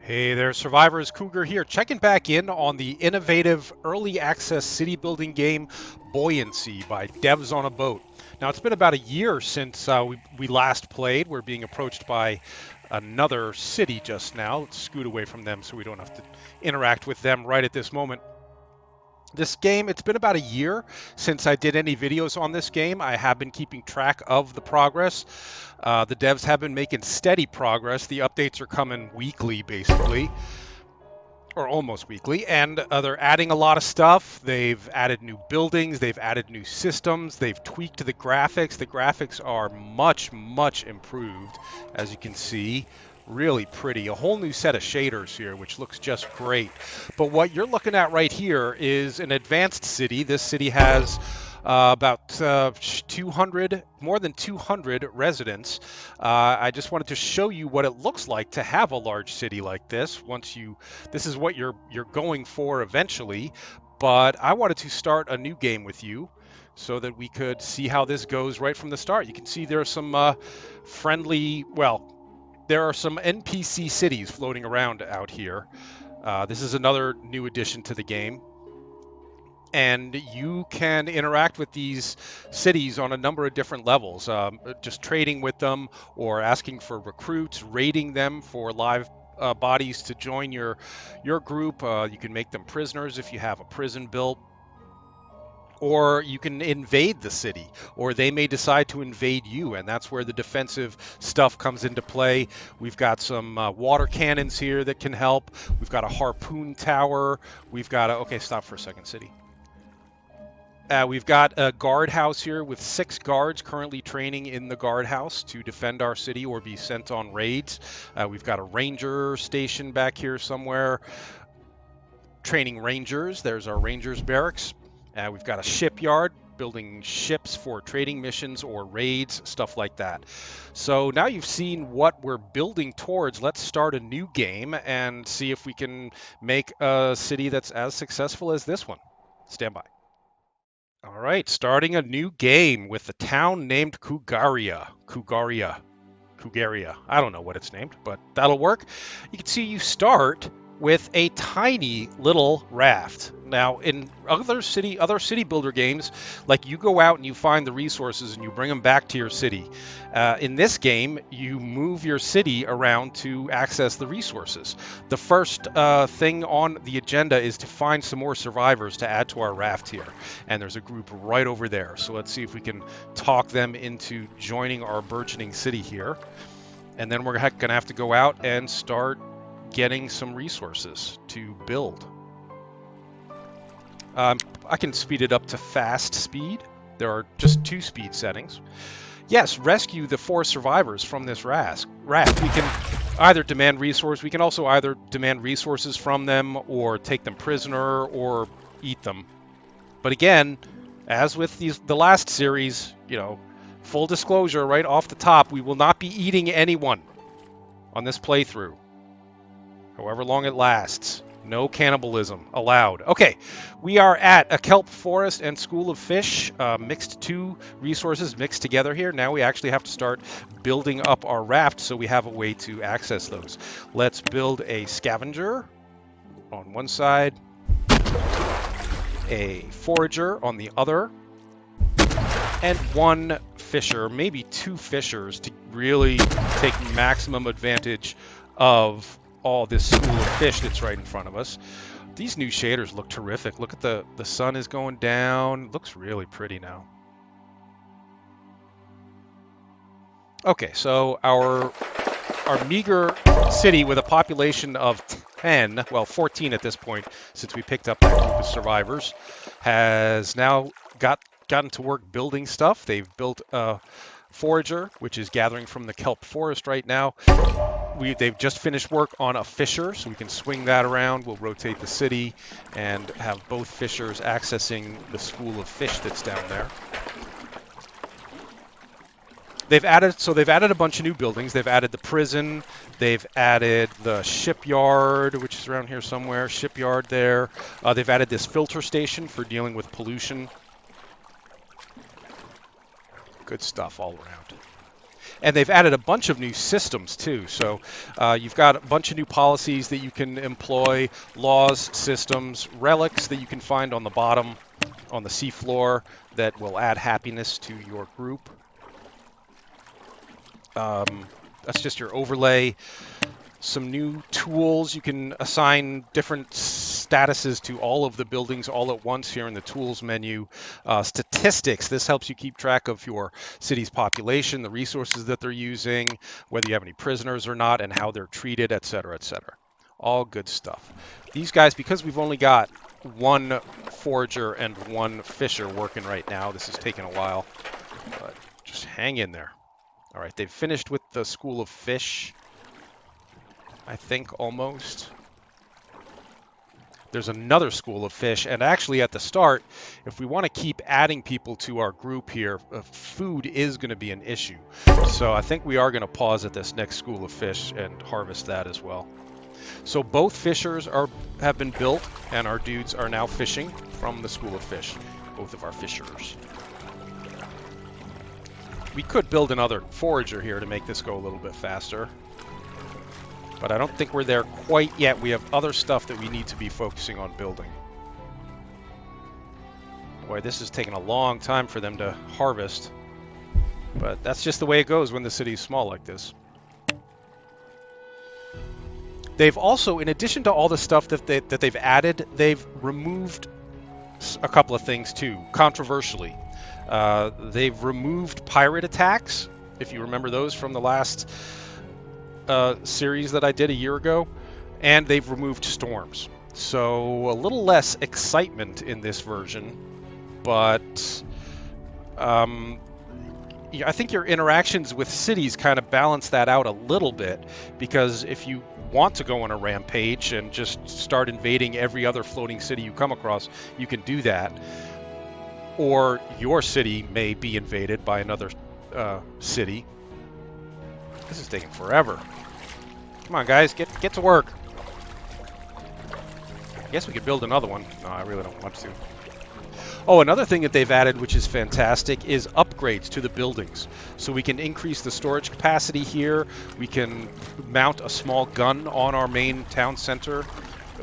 Hey there, survivors. Cougar here, checking back in on the innovative early access city building game Buoyancy by Devs on a Boat. Now, it's been about a year since we last played. We're being approached by another city just now. Let's scoot away from them so we don't have to interact with them right at this moment. This game, it's been about a year since I did any videos on this game. I have been keeping track of the progress. The devs have been making steady progress. The updates are coming weekly, basically, or almost weekly, and they're adding a lot of stuff. They've added new buildings, they've added new systems, they've tweaked the graphics. The graphics are much, much improved, as you can see. Really pretty. A whole new set of shaders here, which looks just great. But what you're looking at right here is an advanced city. This city has about 200, more than 200 residents. I just wanted to show you what it looks like to have a large city like this. This is what you're going for eventually. But I wanted to start a new game with you so that we could see how this goes right from the start. You can see there are some there are some NPC cities floating around out here. This is another new addition to the game. And you can interact with these cities on a number of different levels, just trading with them or asking for recruits, raiding them for live bodies to join your group. You can make them prisoners if you have a prison built, or you can invade the city, or they may decide to invade you, and that's where the defensive stuff comes into play. We've got some water cannons here that can help. We've got a harpoon tower. We've got a... Okay, stop for a second, city. We've got a guardhouse here with 6 guards currently training in the guardhouse to defend our city or be sent on raids. We've got a ranger station back here somewhere, training rangers. There's our rangers barracks. We've got a shipyard, building ships for trading missions or raids, stuff like that. So now you've seen what we're building towards. Let's start a new game and see if we can make a city that's as successful as this one. Stand by. All right, starting a new game with a town named Cougaria. I don't know what it's named, but that'll work. You can see you start with a tiny little raft. Now, in other city builder games, like, you go out and you find the resources and you bring them back to your city. In this game, you move your city around to access the resources. The first thing on the agenda is to find some more survivors to add to our raft here, and there's a group right over there. So let's see if we can talk them into joining our burgeoning city here, and then we're going to have to go out and start getting some resources to build. I can speed it up to fast speed. There are just 2 speed settings. Yes, rescue the 4 survivors from this raft. We can either demand resources. We can also either demand resources from them or take them prisoner or eat them. But again, as with the last series, full disclosure right off the top, we will not be eating anyone on this playthrough, however long it lasts. No cannibalism allowed. Okay, we are at a kelp forest and school of fish. Mixed 2 resources mixed together here. Now we actually have to start building up our raft so we have a way to access those. Let's build a scavenger on one side, a forager on the other, and 1 fisher, maybe 2 fishers, to really take maximum advantage of all this school of fish that's right in front of us. These new shaders look terrific. Look at the sun is going down. Looks really pretty now. Okay, so our meager city with a population of 10, well, 14 at this point, since we picked up that group of survivors, has now gotten to work building stuff. They've built a forager, which is gathering from the kelp forest right now. They've just finished work on a fisher, so we can swing that around. We'll rotate the city and have both fishers accessing the school of fish that's down there. They've added a bunch of new buildings. They've added the prison. They've added the shipyard, which is around here somewhere. Shipyard there. They've added this filter station for dealing with pollution. Good stuff all around. And they've added a bunch of new systems too. So you've got a bunch of new policies that you can employ, laws, systems, relics that you can find on the bottom, on the seafloor, that will add happiness to your group. That's just your overlay. Some new tools. You can assign different statuses to all of the buildings all at once here in the tools menu. Statistics. This helps you keep track of your city's population, the resources that they're using, whether you have any prisoners or not, and how they're treated, etc., etc. All good stuff. These guys, because we've only got one forager and one fisher working right now, this is taking a while, but just hang in there. All right, they've finished with the school of fish. I think almost. There's another school of fish, and actually at the start, if we want to keep adding people to our group here, food is going to be an issue. So I think we are going to pause at this next school of fish and harvest that as well. So both fishers have been built, and our dudes are now fishing from the school of fish, both of our fishers. We could build another forager here to make this go a little bit faster. But I don't think we're there quite yet. We have other stuff that we need to be focusing on building. Boy, this is taking a long time for them to harvest. But that's just the way it goes when the city's small like this. They've also, in addition to all the stuff that they've added, they've removed a couple of things too, controversially. They've removed pirate attacks, if you remember those from the last series that I did a year ago, and they've removed storms. So a little less excitement in this version, but I think your interactions with cities kind of balance that out a little bit, because if you want to go on a rampage and just start invading every other floating city you come across, you can do that. Or your city may be invaded by another city. This is taking forever. Come on, guys, get to work. I guess we could build another one. No, I really don't want to. Oh, another thing that they've added, which is fantastic, is upgrades to the buildings. So we can increase the storage capacity here. We can mount a small gun on our main town center.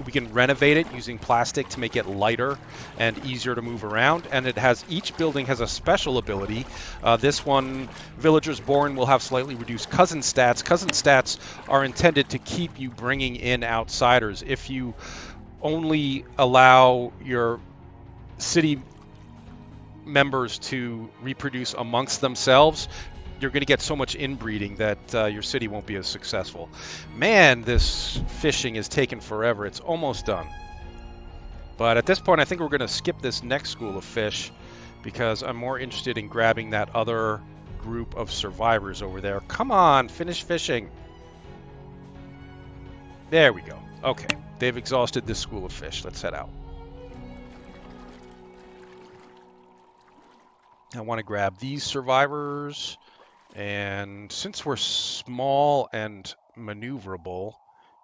We can renovate it using plastic to make it lighter and easier to move around. And it has, each building has a special ability. This one, Villagers Born, will have slightly reduced cousin stats. Cousin stats are intended to keep you bringing in outsiders. If you only allow your city members to reproduce amongst themselves, you're going to get so much inbreeding that your city won't be as successful. Man, this fishing is taking forever. It's almost done. But at this point, I think we're going to skip this next school of fish, because I'm more interested in grabbing that other group of survivors over there. Come on, finish fishing. There we go. Okay, they've exhausted this school of fish. Let's head out. I want to grab these survivors, and since we're small and maneuverable,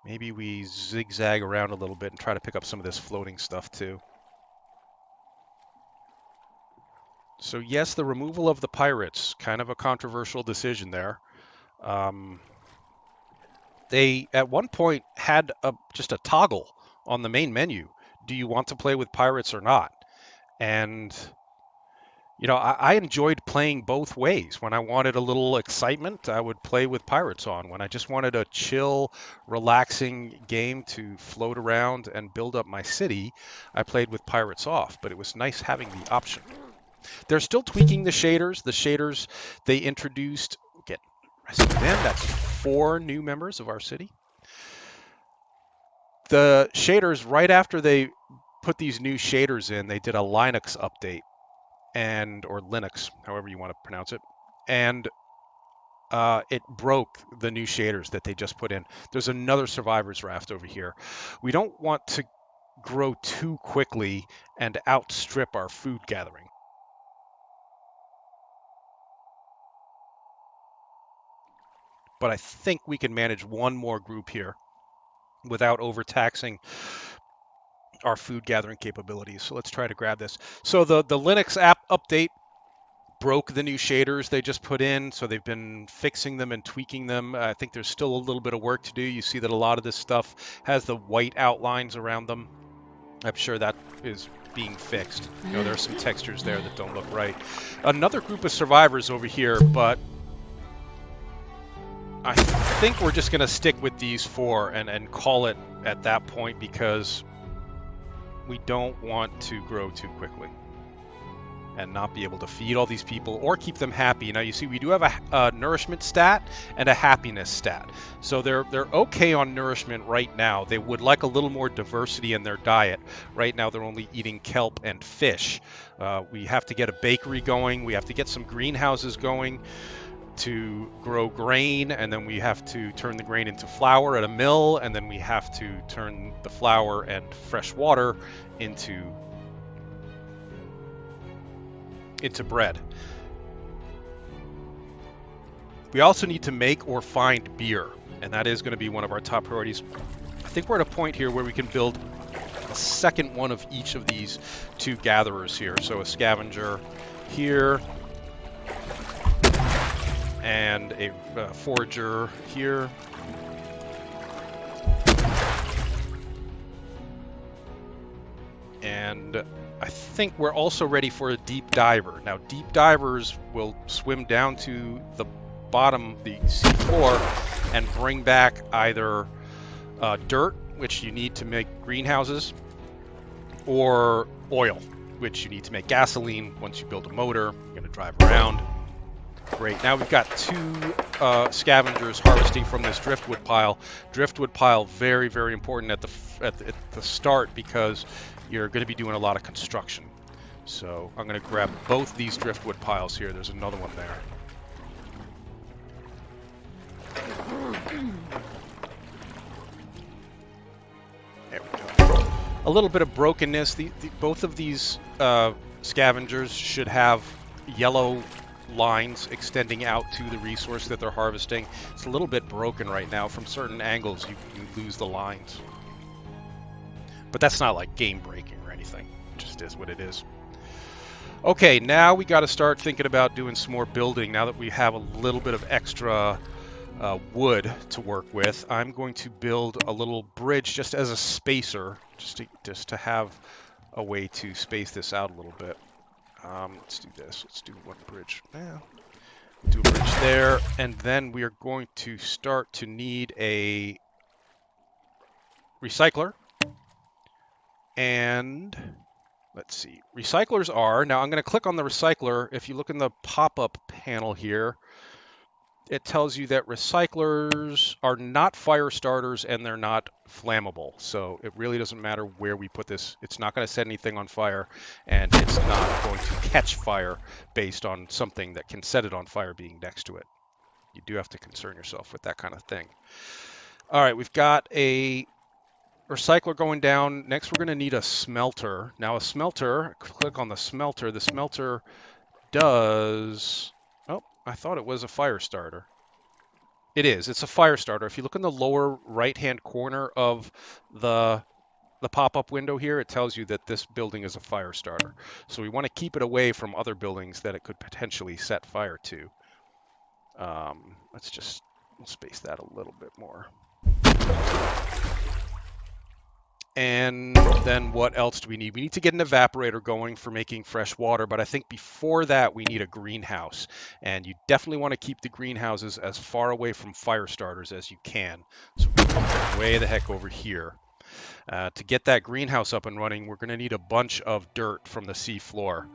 maybe we zigzag around a little bit and try to pick up some of this floating stuff too. So yes, the removal of the pirates, kind of a controversial decision there. They at one point had just a toggle on the main menu. Do you want to play with pirates or not? And you know, I enjoyed playing both ways. When I wanted a little excitement, I would play with pirates on. When I just wanted a chill, relaxing game to float around and build up my city, I played with pirates off. But it was nice having the option. They're still tweaking the shaders. The shaders they introduced, get rest of them. That's 4 new members of our city. The shaders, right after they put these new shaders in, they did a Linux update. Or Linux, however you want to pronounce it, and it broke the new shaders that they just put in. There's another survivors raft over here. We don't want to grow too quickly and outstrip our food gathering. But I think we can manage one more group here without overtaxing our food gathering capabilities. So let's try to grab this. So the Linux app update broke the new shaders they just put in, so they've been fixing them and tweaking them. I think there's still a little bit of work to do. You see that a lot of this stuff has the white outlines around them. I'm sure that is being fixed. You know, there's some textures there that don't look right. Another group of survivors over here, but I think we're just going to stick with these 4 and call it at that point, because we don't want to grow too quickly and not be able to feed all these people or keep them happy. Now you see we do have a nourishment stat and a happiness stat. So they're okay on nourishment right now. They would like a little more diversity in their diet. Right now they're only eating kelp and fish. We have to get a bakery going. We have to get some greenhouses going to grow grain, and then we have to turn the grain into flour at a mill, and then we have to turn the flour and fresh water into bread. We also need to make or find beer, and that is going to be one of our top priorities. I think we're at a point here where we can build a second one of each of these 2 gatherers here. So a scavenger here, and a forager here. And I think we're also ready for a deep diver. Now, deep divers will swim down to the bottom, the sea floor, and bring back either dirt, which you need to make greenhouses, or oil, which you need to make gasoline. Once you build a motor, you're going to drive around. Great. Now we've got 2 scavengers harvesting from this driftwood pile. Driftwood pile, very, very important at the start, because you're going to be doing a lot of construction. So I'm going to grab both these driftwood piles here. There's another one there. There we go. A little bit of brokenness. Both of these scavengers should have yellow lines extending out to the resource that they're harvesting. It's a little bit broken right now. From certain angles, you lose the lines. But that's not like game breaking or anything. It just is what it is. Okay, now we got to start thinking about doing some more building. Now that we have a little bit of extra wood to work with, I'm going to build a little bridge just as a spacer, just to have a way to space this out a little bit. Let's do this. Let's do one bridge. Yeah. Do a bridge there, and then we are going to start to need a recycler. And let's see. Recyclers are, now I'm going to click on the recycler. If you look in the pop-up panel here, it tells you that recyclers are not fire starters and they're not flammable. So it really doesn't matter where we put this. It's not going to set anything on fire, and it's not going to catch fire based on something that can set it on fire being next to it. You do have to concern yourself with that kind of thing. All right, we've got a recycler going down. Next, we're going to need a smelter. Now, a smelter, click on the smelter. The smelter does... Oh, I thought it was a fire starter. It is. It's a fire starter. If you look in the lower right-hand corner of the pop-up window here, it tells you that this building is a fire starter. So we want to keep it away from other buildings that it could potentially set fire to. We'll space that a little bit more. And then what else do we need? We need to get an evaporator going for making fresh water, but I think before that we need a greenhouse. And you definitely want to keep the greenhouses as far away from fire starters as you can. So we're going to come way the heck over here. To get that greenhouse up and running, we're going to need a bunch of dirt from the sea floor.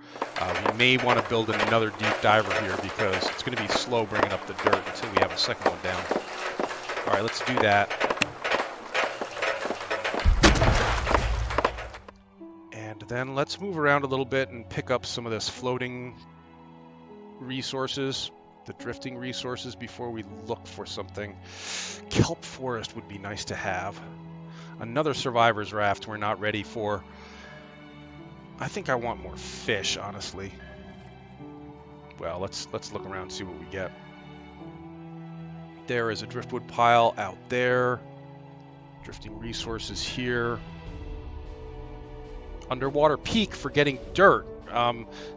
We may want to build another deep diver here because it's going to be slow bringing up the dirt until we have a second one down. All right, let's do that. And then let's move around a little bit and pick up some of this floating resources, the drifting resources, before we look for something. Kelp forest would be nice to have. Another survivor's raft we're not ready for. I think I want more fish, honestly. Well, let's look around and see what we get. There is a driftwood pile out there. Drifting resources here. Underwater peak for getting dirt.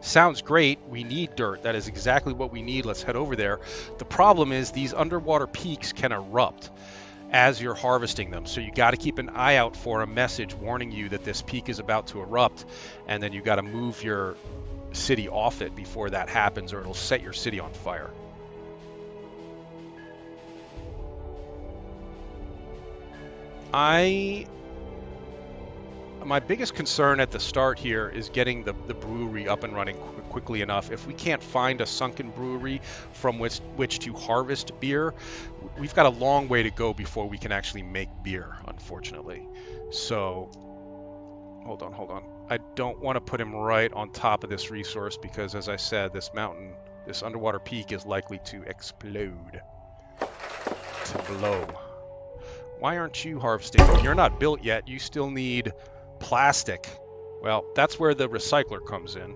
Sounds great. We need dirt. That is exactly what we need. Let's head over there. The problem is these underwater peaks can erupt as you're harvesting them. So you got to keep an eye out for a message warning you that this peak is about to erupt, and then you got to move your city off it before that happens, or it'll set your city on fire. My biggest concern at the start here is getting the brewery up and running quickly enough. If we can't find a sunken brewery from which to harvest beer, we've got a long way to go before we can actually make beer, unfortunately. So, hold on. I don't want to put him right on top of this resource because, as I said, this mountain, this underwater peak is likely to explode, to blow. Why aren't you harvesting? You're not built yet. You still need plastic. Well, that's where the recycler comes in.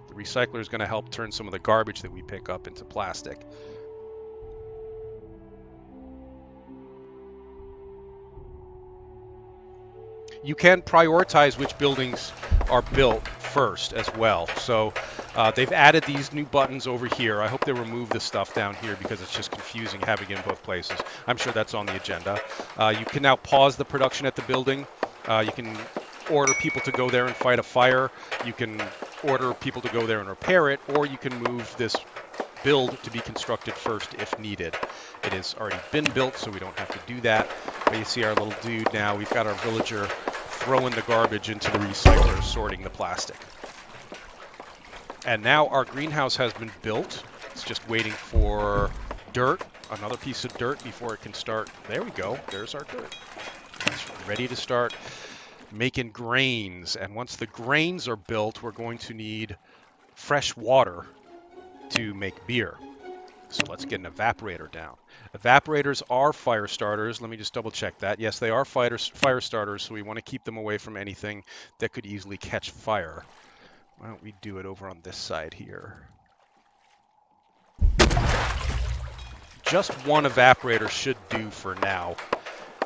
The recycler is going to help turn some of the garbage that we pick up into plastic. You can prioritize which buildings are built first as well. So they've added these new buttons over here. I hope they remove the stuff down here because it's just confusing having it in both places. I'm sure that's on the agenda. You can now pause the production at the building. You can order people to go there and fight a fire. You can order people to go there and repair it, or you can move this build to be constructed first if needed. It has already been built, so we don't have to do that. But you see our little dude now. We've got our villager throwing the garbage into the recycler, sorting the plastic. And now our greenhouse has been built. It's just waiting for dirt, another piece of dirt before it can start. There we go. There's our dirt. It's ready to start making grains. And once the grains are built, we're going to need fresh water to make beer. So let's get an evaporator down. Evaporators are fire starters. Let me just double check that. Yes, they are fire starters, so we want to keep them away from anything that could easily catch fire. Why don't we do it over on this side here? Just one evaporator should do for now.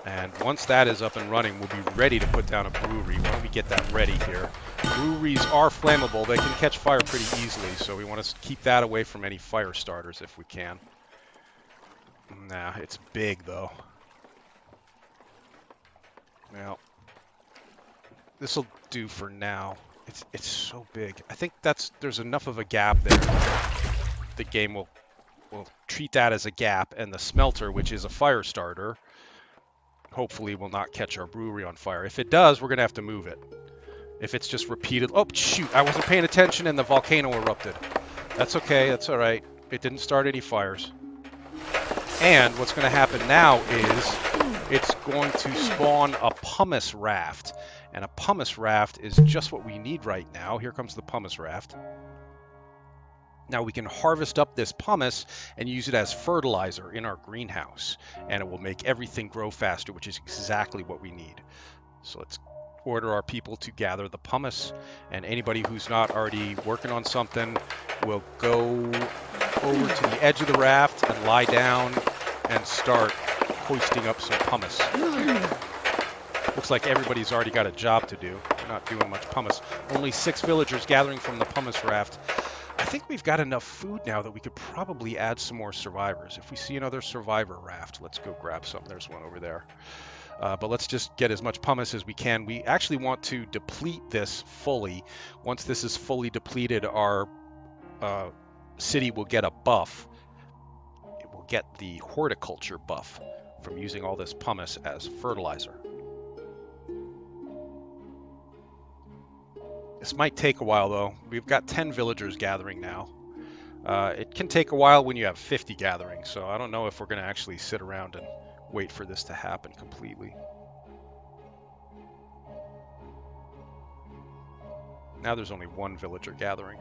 And once that is up and running, we'll be ready to put down a brewery. Why don't we get that ready here? Breweries are flammable. They can catch fire pretty easily, so we want to keep that away from any fire starters if we can. Nah, it's big, though. Well, this will do for now. It's so big. I think there's enough of a gap there. The game will treat that as a gap, and the smelter, which is a fire starter, hopefully will not catch our brewery on fire. If it does, we're going to have to move it. If it's just repeated... Oh, shoot, I wasn't paying attention and the volcano erupted. That's okay, that's all right. It didn't start any fires. And what's going to happen now is it's going to spawn a pumice raft. And a pumice raft is just what we need right now. Here comes the pumice raft. Now we can harvest up this pumice and use it as fertilizer in our greenhouse, and it will make everything grow faster, which is exactly what we need. So let's order our people to gather the pumice, and anybody who's not already working on something will go over to the edge of the raft and lie down and start hoisting up some pumice. Looks like everybody's already got a job to do. We're not doing much pumice. Only 6 villagers gathering from the pumice raft. I think we've got enough food now that we could probably add some more survivors. If we see another survivor raft, let's go grab some. There's one over there. But let's just get as much pumice as we can. We actually want to deplete this fully. Once this is fully depleted, our city will get a buff. It will get the horticulture buff from using all this pumice as fertilizer. This might take a while, though. We've got 10 villagers gathering now. It can take a while when you have 50 gathering, so I don't know if we're going to actually sit around and wait for this to happen completely. Now there's only 1 villager gathering.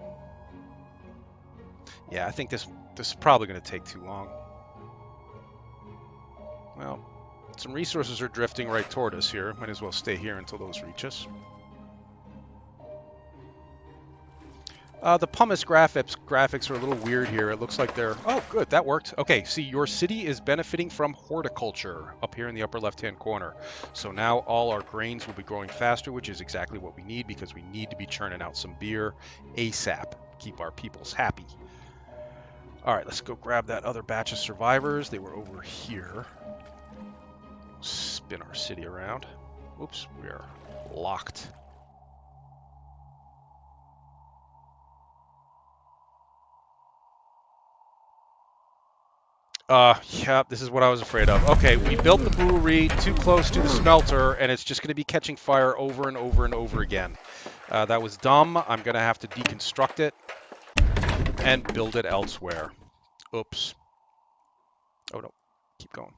Yeah, I think this is probably going to take too long. Well, some resources are drifting right toward us here. Might as well stay here until those reach us. The pumice graphics are a little weird here. It looks like they're... Oh, good, that worked. Okay, see, your city is benefiting from horticulture up here in the upper left-hand corner. So now all our grains will be growing faster, which is exactly what we need because we need to be churning out some beer ASAP. Keep our peoples happy. All right, let's go grab that other batch of survivors. They were over here. Spin our city around. Oops, we are locked. Yeah, this is what I was afraid of. Okay, we built the brewery too close to the smelter, and it's just going to be catching fire over and over and over again. That was dumb. I'm going to have to deconstruct it and build it elsewhere. Oops. Oh, no. Keep going.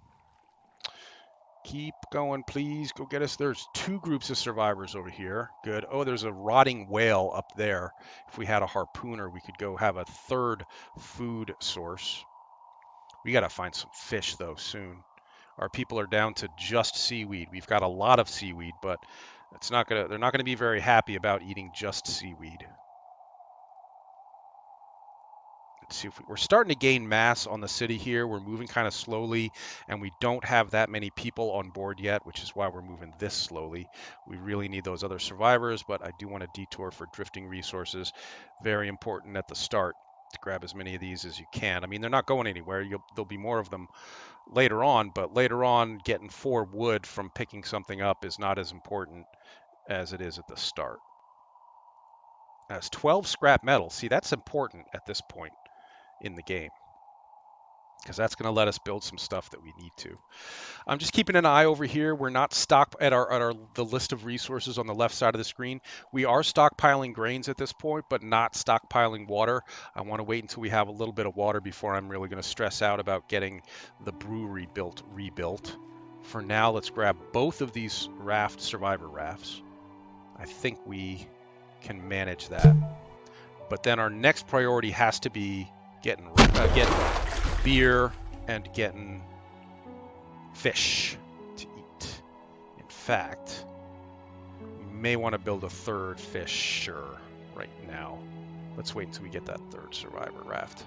Keep going, please. Go get us. There's 2 groups of survivors over here. Good. Oh, there's a rotting whale up there. If we had a harpooner, we could go have a 3rd food source. We got to find some fish, though, soon. Our people are down to just seaweed. We've got a lot of seaweed, but they're not gonna be very happy about eating just seaweed. Let's see if we're starting to gain mass on the city here. We're moving kind of slowly, and we don't have that many people on board yet, which is why we're moving this slowly. We really need those other survivors, but I do want to detour for drifting resources. Very important at the start to grab as many of these as you can. I mean, they're not going anywhere. There'll be more of them later on, but later on, getting 4 wood from picking something up is not as important as it is at the start. That's 12 scrap metal. See, that's important at this point in the game, because that's going to let us build some stuff that we need to. I'm just keeping an eye over here. We're not stock at the list of resources on the left side of the screen. We are stockpiling grains at this point, but not stockpiling water. I want to wait until we have a little bit of water before I'm really going to stress out about getting the brewery rebuilt. For now, let's grab both of these survivor rafts. I think we can manage that. But then our next priority has to be getting beer and getting fish to eat. In fact, we may want to build a 3rd fisher right now. Let's wait until we get that 3rd survivor raft.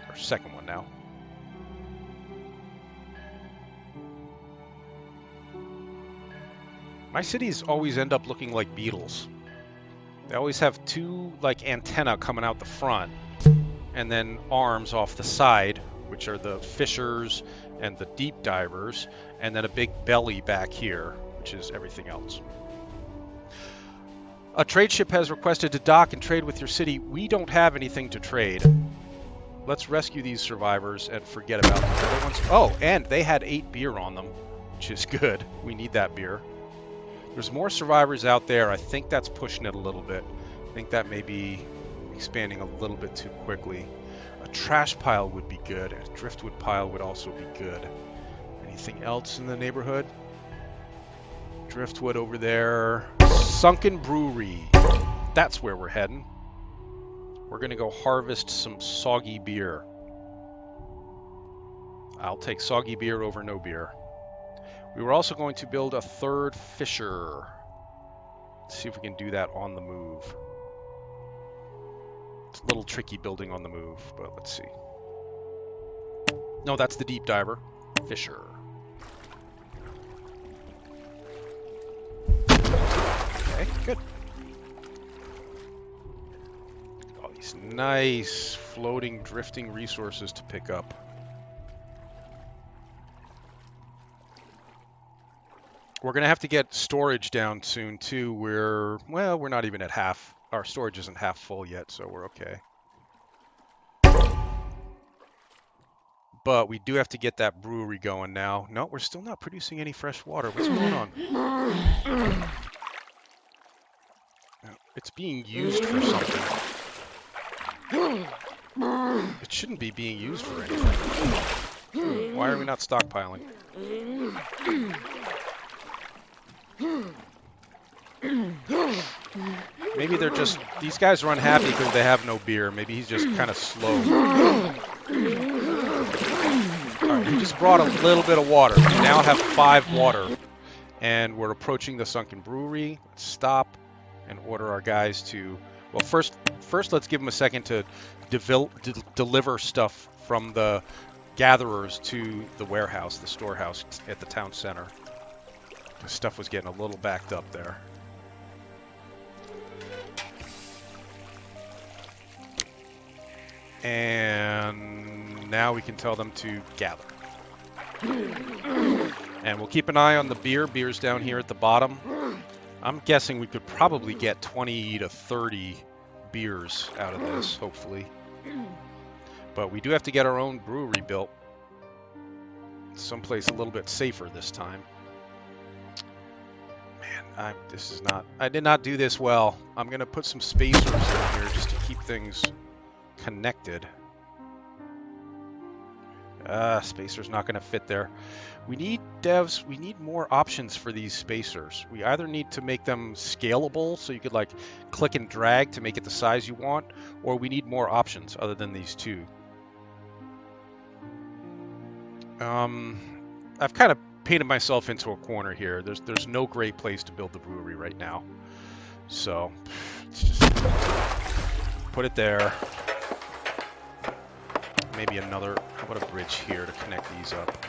Our 2nd one now. My cities always end up looking like beetles. They always have 2 like antennae coming out the front, and then arms off the side, which are the fishers and the deep divers, and then a big belly back here, which is everything else. A trade ship has requested to dock and trade with your city. We don't have anything to trade. Let's rescue these survivors and forget about the other ones. Oh, and they had 8 beer on them, which is good. We need that beer. There's more survivors out there. I think that's pushing it a little bit. I think that may be expanding a little bit too quickly. A trash pile would be good. A driftwood pile would also be good. Anything else in the neighborhood? Driftwood over there. Sunken brewery. That's where we're heading. We're going to go harvest some soggy beer. I'll take soggy beer over no beer. We were also going to build a 3rd fisher. Let's see if we can do that on the move. It's a little tricky building on the move, but let's see. No, that's the deep diver. Fisher. Okay, good. All these nice floating, drifting resources to pick up. We're going to have to get storage down soon, too. We're not even at half. Our storage isn't half full yet, so we're okay. But we do have to get that brewery going now. No, we're still not producing any fresh water. What's going on? It's being used for something. It shouldn't be being used for anything. Why are we not stockpiling? Maybe they're just... These guys are unhappy because they have no beer. Maybe he's just kind of slow. Alright, we just brought a little bit of water. We now have 5 water. And we're approaching the sunken brewery. Let's stop and order our guys to Well, first let's give them a second to deliver stuff from the gatherers to the warehouse, the storehouse at the town center. The stuff was getting a little backed up there. And now we can tell them to gather. And we'll keep an eye on the beer. Beer's down here at the bottom. I'm guessing we could probably get 20 to 30 beers out of this, hopefully. But we do have to get our own brewery built. Someplace a little bit safer this time. Man, I did not do this well. I'm going to put some spacers in here just to keep things connected. Spacer's not going to fit there. We need devs, we need more options for these spacers. We either need to make them scalable so you could like click and drag to make it the size you want, or we need more options other than these two. I've kind of painted myself into a corner here. There's no great place to build the brewery right now. So let's just put it there. Maybe another, how about a bridge here to connect these up?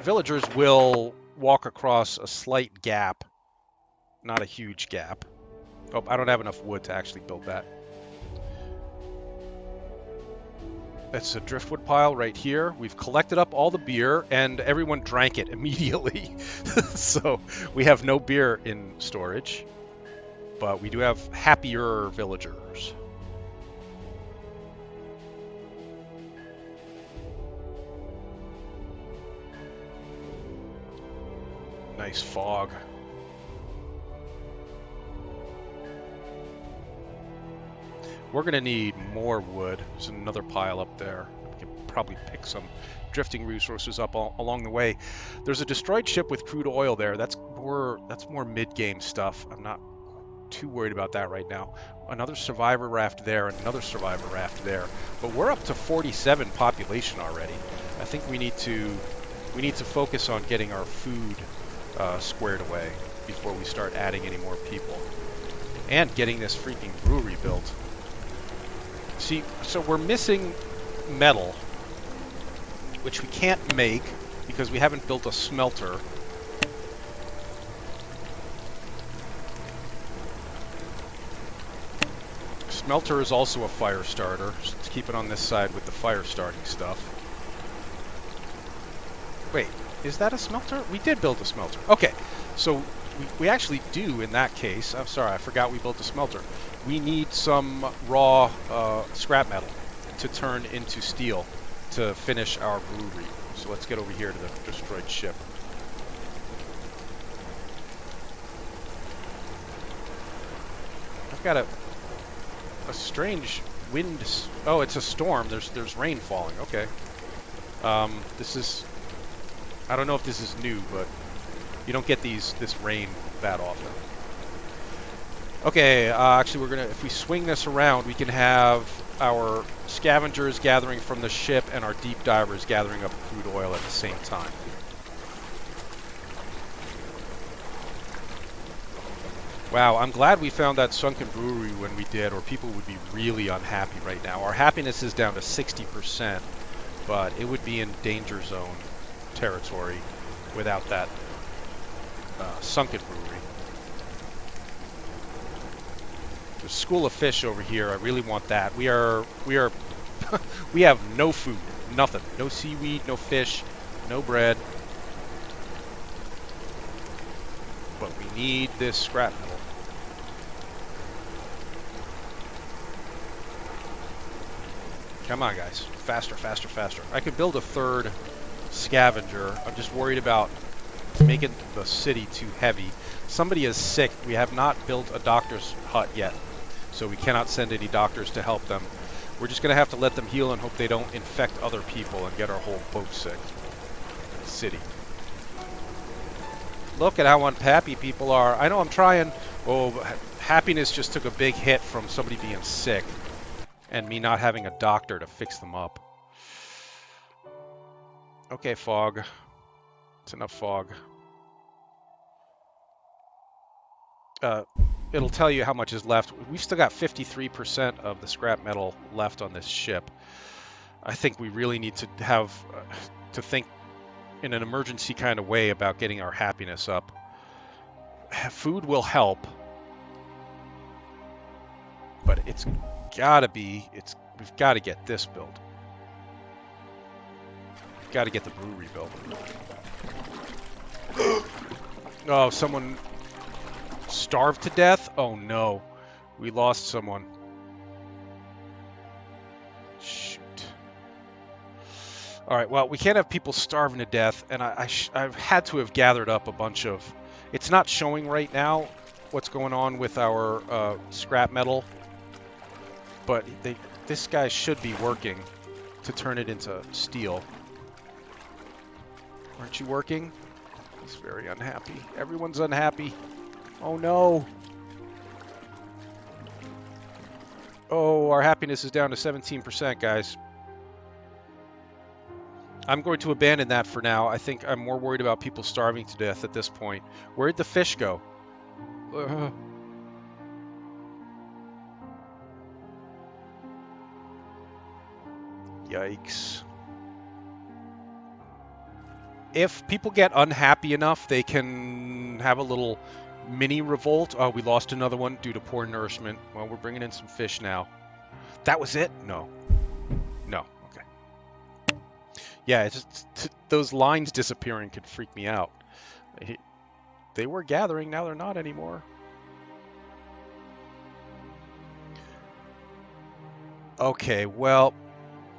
Villagers will walk across a slight gap, not a huge gap. Oh, I don't have enough wood to actually build that. That's a driftwood pile right here. We've collected up all the beer and everyone drank it immediately. So we have no beer in storage, but we do have happier villagers. Nice fog. We're going to need more wood. There's another pile up there. We can probably pick some drifting resources up along the way. There's a destroyed ship with crude oil there. That's more mid-game stuff. I'm not too worried about that right now. Another survivor raft there, and another survivor raft there. But we're up to 47 population already. I think we need to focus on getting our food squared away before we start adding any more people. And getting this freaking brewery built. See, so we're missing metal, which we can't make because we haven't built a smelter. Smelter is also a fire starter. So let's keep it on this side with the fire starting stuff. Wait, is that a smelter? We did build a smelter. Okay, so we actually do in that case. I'm sorry, I forgot we built a smelter. We need some raw scrap metal to turn into steel to finish our brewery. So let's get over here to the destroyed ship. I've got a strange wind. Oh, it's a storm. There's rain falling. Okay. This is, I don't know if this is new, but you don't get this rain that often. Okay, actually if we swing this around, we can have our scavengers gathering from the ship and our deep divers gathering up crude oil at the same time. Wow, I'm glad we found that sunken brewery when we did, or people would be really unhappy right now. Our happiness is down to 60%, but it would be in danger zone territory without that sunken brewery. There's a school of fish over here. I really want that. We have no food, nothing. No seaweed, no fish, no bread. But we need this scrap metal. Come on, guys. Faster, faster, faster. I could build a third scavenger. I'm just worried about making the city too heavy. Somebody is sick. We have not built a doctor's hut yet, so we cannot send any doctors to help them. We're just going to have to let them heal and hope they don't infect other people and get our whole boat sick. City. Look at how unhappy people are. I know I'm trying. Oh, happiness just took a big hit from somebody being sick and me not having a doctor to fix them up. Okay, fog. It's enough fog. it'll tell you how much is left. We've still got 53% of the scrap metal left on this ship. I think we really need to have to think in an emergency kind of way about getting our happiness up. Food will help, but it's gotta be, we've got to get this built. We've got to get the brewery built. Oh, someone starved to death? Oh no, we lost someone. Shoot. All right, well, we can't have people starving to death, and I've had to have gathered up a bunch of... It's not showing right now what's going on with our scrap metal, but this guy should be working to turn it into steel. Aren't you working? He's very unhappy. Everyone's unhappy. Oh no. Oh, our happiness is down to 17%, guys. I'm going to abandon that for now. I think I'm more worried about people starving to death at this point. Where'd the fish go? Yikes. If people get unhappy enough, they can have a little mini revolt. Oh, we lost another one due to poor nourishment. Well, we're bringing in some fish now. That was it? No. No. Okay. Yeah, it's just, those lines disappearing could freak me out. They were gathering, now they're not anymore. Okay, well,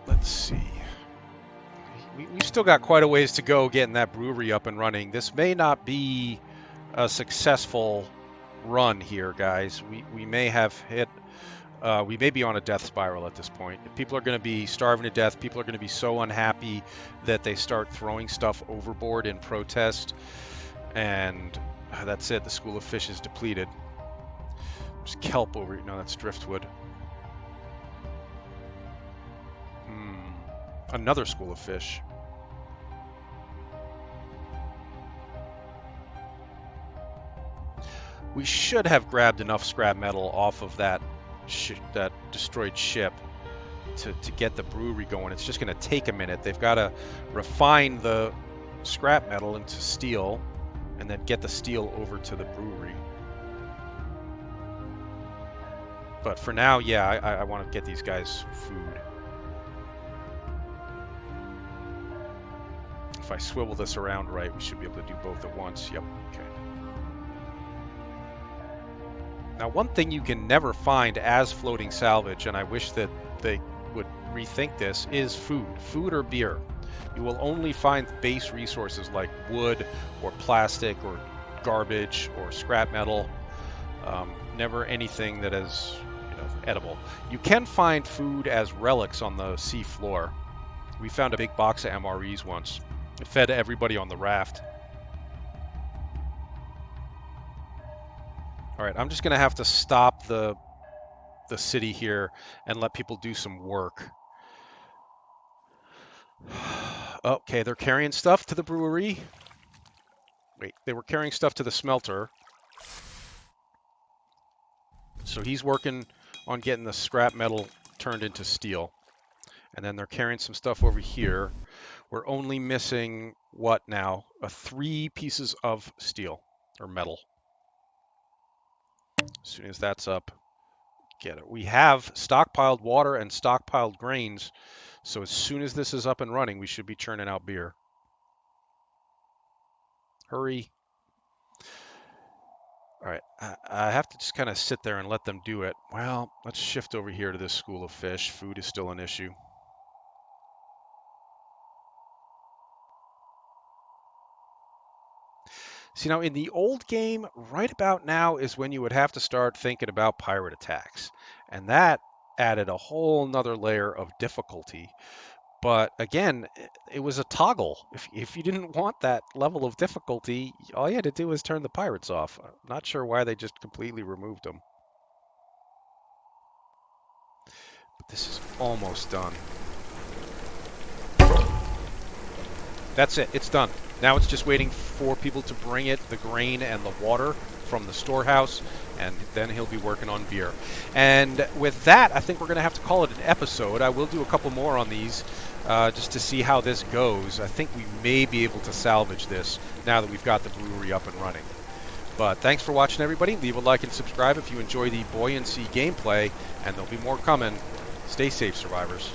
let's see. We've still got quite a ways to go getting that brewery up and running. This may not be a successful run here, guys. We may have hit... we may be on a death spiral at this point. If people are going to be starving to death, people are going to be so unhappy that they start throwing stuff overboard in protest. And that's it. The school of fish is depleted. There's kelp over here. No, that's driftwood. Another school of fish. We should have grabbed enough scrap metal off of that destroyed ship to get the brewery going. It's just going to take a minute. They've got to refine the scrap metal into steel and then get the steel over to the brewery. But for now, yeah, I want to get these guys food. If I swivel this around right, we should be able to do both at once. Yep, okay. Now, one thing you can never find as floating salvage, and I wish that they would rethink this, is food. Food or beer. You will only find base resources like wood or plastic or garbage or scrap metal. Never anything that is, edible. You can find food as relics on the sea floor. We found a big box of MREs once. It fed everybody on the raft. All right, I'm just going to have to stop the city here and let people do some work. Okay, they're carrying stuff to the brewery. Wait, they were carrying stuff to the smelter. So he's working on getting the scrap metal turned into steel. And then they're carrying some stuff over here. We're only missing, what now? 3 pieces of steel, or metal. As soon as that's up, get it. We have stockpiled water and stockpiled grains, so as soon as this is up and running, we should be churning out beer. Hurry. All right, I have to just kind of sit there and let them do it. Well, let's shift over here to this school of fish. Food is still an issue. See, now in the old game, right about now is when you would have to start thinking about pirate attacks. And that added a whole nother layer of difficulty. But again, it was a toggle. If you didn't want that level of difficulty, all you had to do was turn the pirates off. I'm not sure why they just completely removed them. But this is almost done. That's it. It's done. Now it's just waiting for people to bring it, the grain and the water. from the storehouse, and then he'll be working on beer. And with that, I think we're going to have to call it an episode. I will do a couple more on these just to see how this goes. I think we may be able to salvage this now that we've got the brewery up and running. But thanks for watching, everybody. Leave a like and subscribe if you enjoy the Buoyancy gameplay, and there'll be more coming. Stay safe, survivors.